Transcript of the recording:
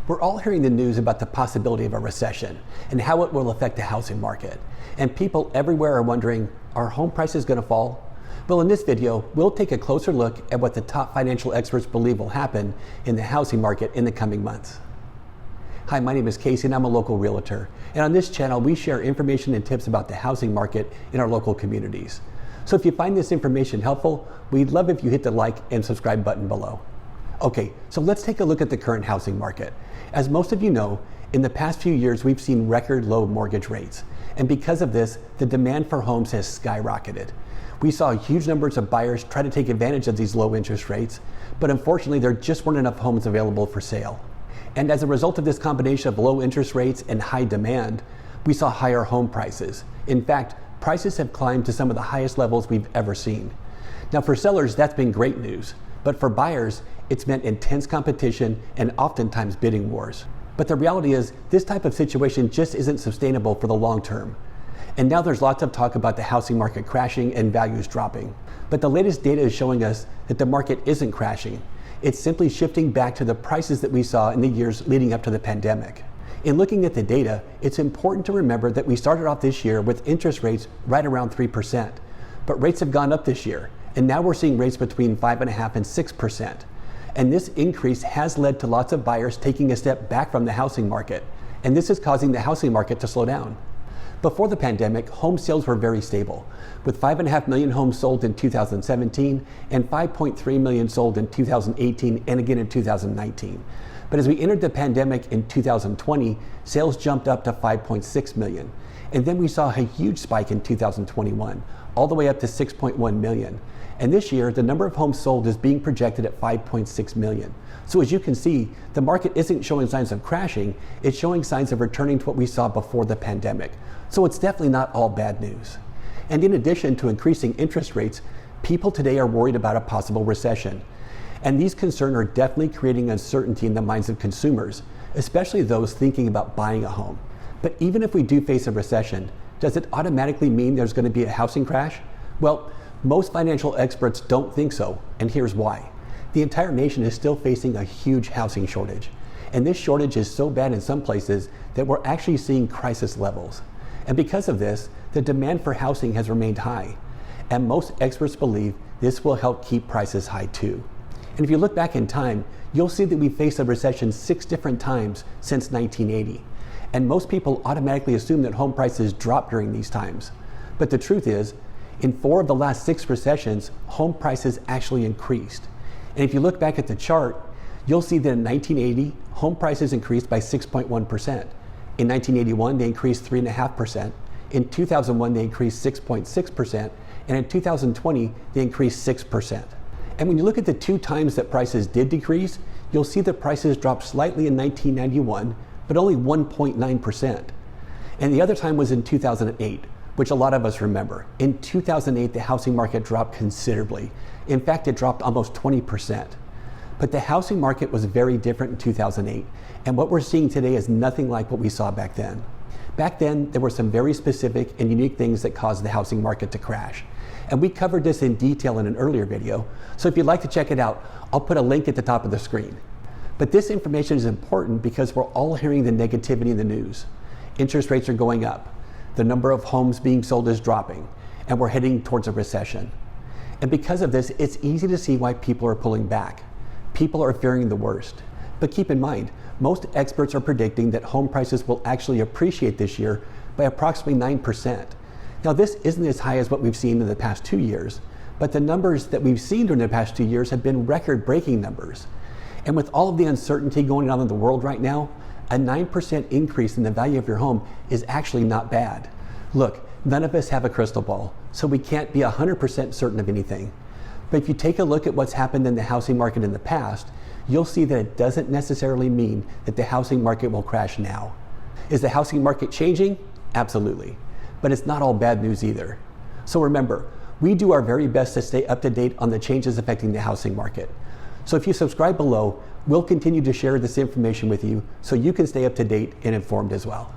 We're all hearing the news about the possibility of a recession and how it will affect the housing market. And people everywhere are wondering, are home prices going to fall? Well, in this video, we'll take a closer look at what the top financial experts believe will happen in the housing market in the coming months. Hi, my name is Casey and I'm a local realtor. And on this channel, we share information and tips about the housing market in our local communities. So if you find this information helpful, we'd love if you hit the like and subscribe button below. Okay, so let's take a look at the current housing market. As most of you know, in the past few years, we've seen record low mortgage rates. And because of this, the demand for homes has skyrocketed. We saw huge numbers of buyers try to take advantage of these low interest rates, but unfortunately, there just weren't enough homes available for sale. And as a result of this combination of low interest rates and high demand, we saw higher home prices. In fact, prices have climbed to some of the highest levels we've ever seen. Now for sellers, that's been great news. But for buyers, it's meant intense competition and oftentimes bidding wars. But the reality is, this type of situation just isn't sustainable for the long term. And now there's lots of talk about the housing market crashing and values dropping. But the latest data is showing us that the market isn't crashing. It's simply shifting back to the prices that we saw in the years leading up to the pandemic. In looking at the data, it's important to remember that we started off this year with interest rates right around 3%. But rates have gone up this year, and now we're seeing rates between 5.5% and 6%. And this increase has led to lots of buyers taking a step back from the housing market. And this is causing the housing market to slow down. Before the pandemic, home sales were very stable, with 5.5 million homes sold in 2017 and 5.3 million sold in 2018 and again in 2019. But as we entered the pandemic in 2020, sales jumped up to 5.6 million. And then we saw a huge spike in 2021, all the way up to 6.1 million. And this year, the number of homes sold is being projected at 5.6 million. So as you can see, the market isn't showing signs of crashing, it's showing signs of returning to what we saw before the pandemic. So it's definitely not all bad news. And in addition to increasing interest rates, people today are worried about a possible recession. And these concerns are definitely creating uncertainty in the minds of consumers, especially those thinking about buying a home. But even if we do face a recession, does it automatically mean there's going to be a housing crash? Well, most financial experts don't think so, and here's why. The entire nation is still facing a huge housing shortage. And this shortage is so bad in some places that we're actually seeing crisis levels. And because of this, the demand for housing has remained high. And most experts believe this will help keep prices high too. And if you look back in time, you'll see that we faced a recession 6 different times since 1980. And most people automatically assume that home prices dropped during these times. But the truth is, in 4 of the last 6 recessions, home prices actually increased. And if you look back at the chart, you'll see that in 1980, home prices increased by 6.1%. In 1981, they increased 3.5%. In 2001, they increased 6.6%. And in 2020, they increased 6%. And when you look at the 2 times that prices did decrease, you'll see that prices dropped slightly in 1991, but only 1.9%. And the other time was in 2008. Which a lot of us remember. In 2008, the housing market dropped considerably. In fact, it dropped almost 20%. But the housing market was very different in 2008, and what we're seeing today is nothing like what we saw back then. Back then, there were some very specific and unique things that caused the housing market to crash. And we covered this in detail in an earlier video, so if you'd like to check it out, I'll put a link at the top of the screen. But this information is important because we're all hearing the negativity in the news. Interest rates are going up. The number of homes being sold is dropping, and we're heading towards a recession. And because of this, it's easy to see why people are pulling back. People are fearing the worst. But keep in mind, most experts are predicting that home prices will actually appreciate this year by approximately 9%. Now, this isn't as high as what we've seen in the past 2 years, but the numbers that we've seen during the past 2 years have been record-breaking numbers. And with all of the uncertainty going on in the world right now, a 9% increase in the value of your home is actually not bad. Look, none of us have a crystal ball, so we can't be 100% certain of anything. But if you take a look at what's happened in the housing market in the past, you'll see that it doesn't necessarily mean that the housing market will crash now. Is the housing market changing? Absolutely. But it's not all bad news either. So remember, we do our very best to stay up to date on the changes affecting the housing market. So if you subscribe below, we'll continue to share this information with you so you can stay up to date and informed as well.